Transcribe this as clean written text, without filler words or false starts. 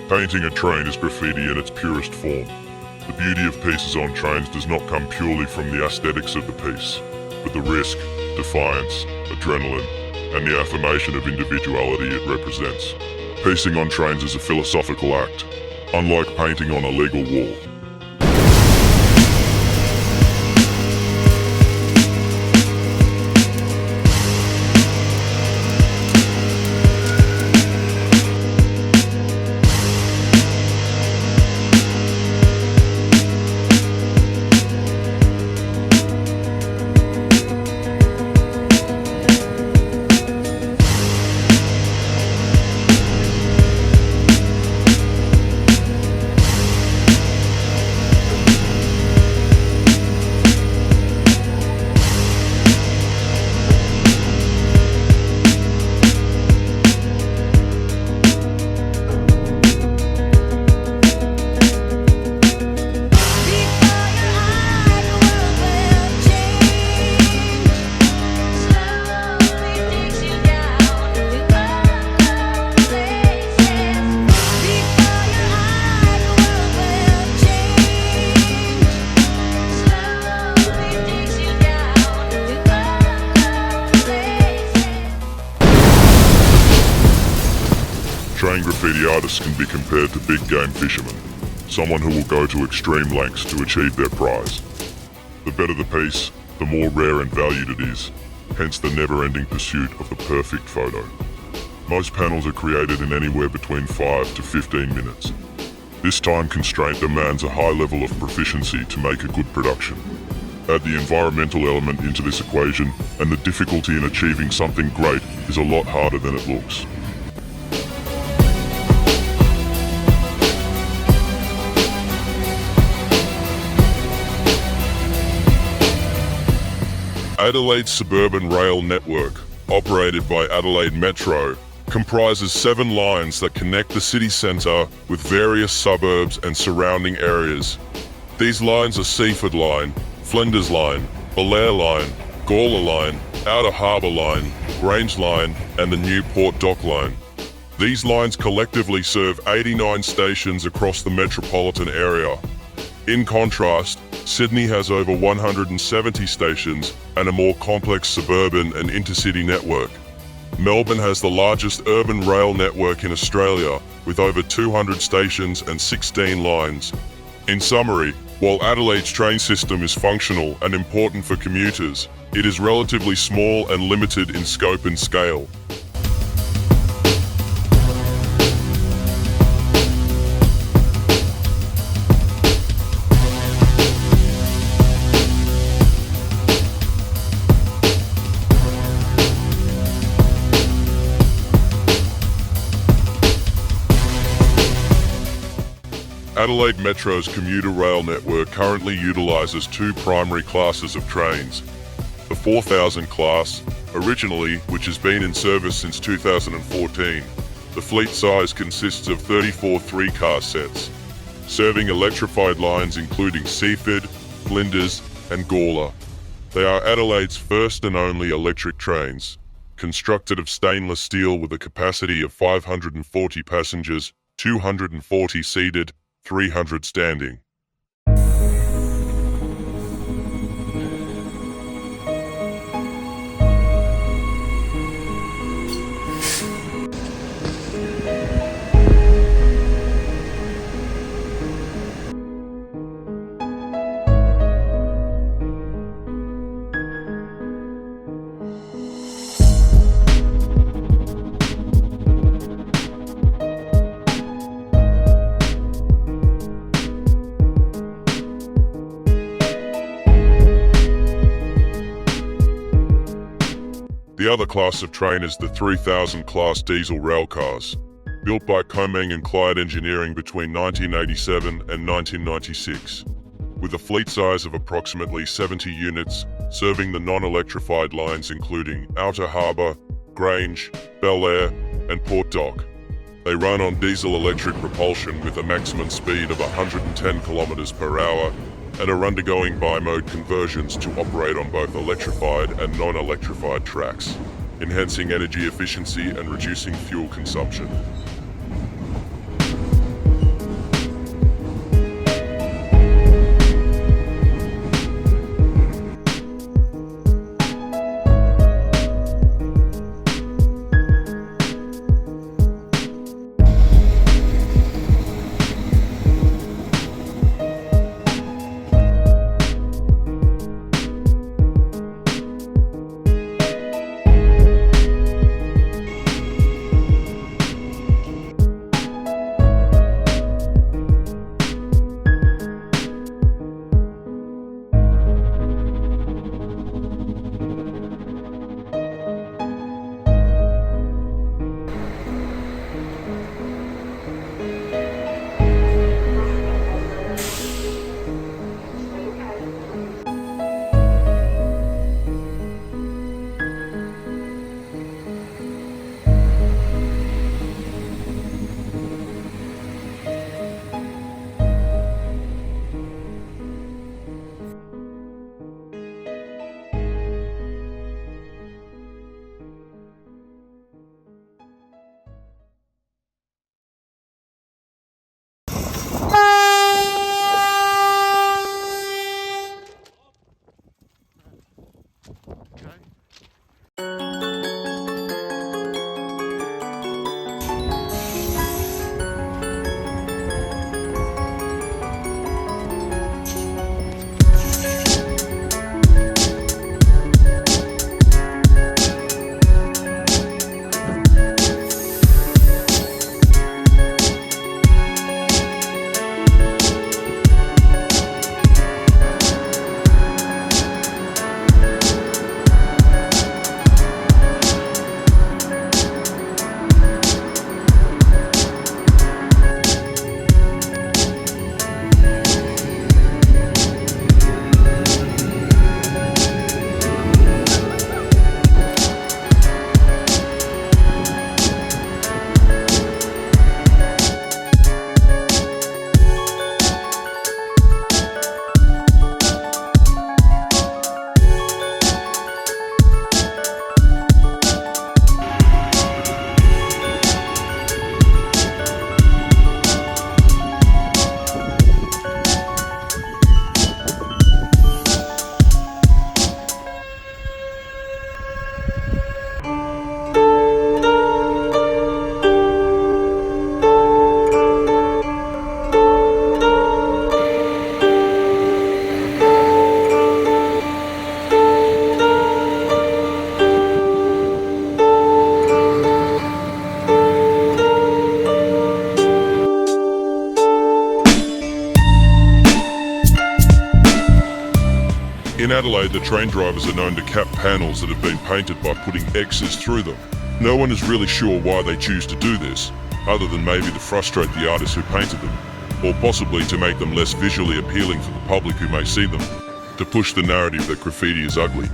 Painting a train is graffiti in its purest form. The beauty of pieces on trains does not come purely from the aesthetics of the piece, but the risk, defiance, adrenaline, and the affirmation of individuality it represents. Piecing on trains is a philosophical act, unlike painting on a legal wall. Train graffiti artists can be compared to big game fishermen, someone who will go to extreme lengths to achieve their prize. The better the piece, the more rare and valued it is, hence the never-ending pursuit of the perfect photo. Most panels are created in anywhere between 5 to 15 minutes. This time constraint demands a high level of proficiency to make a good production. Add the environmental element into this equation, and the difficulty in achieving something great is a lot harder than it looks. Adelaide's suburban rail network, operated by Adelaide Metro, comprises 7 lines that connect the city centre with various suburbs and surrounding areas. These lines are Seaford Line, Flinders Line, Belair Line, Gawler Line, Outer Harbour Line, Grange Line, and the new Port Line. These lines collectively serve 89 stations across the metropolitan area. In contrast, Sydney has over 170 stations and a more complex suburban and intercity network. Melbourne has the largest urban rail network in Australia, with over 200 stations and 16 lines. In summary, while Adelaide's train system is functional and important for commuters, it is relatively small and limited in scope and scale. Adelaide Metro's commuter rail network currently utilises 2 primary classes of trains. The 4000 class, originally, which has been in service since 2014. The fleet size consists of 34 3-car sets, serving electrified lines including Seaford, Flinders and Gawler. They are Adelaide's first and only electric trains, constructed of stainless steel with a capacity of 540 passengers, 240 seated, 300 standing. The other class of train is the 3000 class diesel railcars, built by Comeng and Clyde Engineering between 1987 and 1996, with a fleet size of approximately 70 units, serving the non-electrified lines including Outer Harbour, Grange, Belair and Port Dock. They run on diesel-electric propulsion with a maximum speed of 110 km per hour and are undergoing bi-mode conversions to operate on both electrified and non-electrified tracks, enhancing energy efficiency and reducing fuel consumption. In Adelaide, the train drivers are known to cap panels that have been painted by putting X's through them. No one is really sure why they choose to do this, other than maybe to frustrate the artists who painted them, or possibly to make them less visually appealing for the public who may see them, to push the narrative that graffiti is ugly.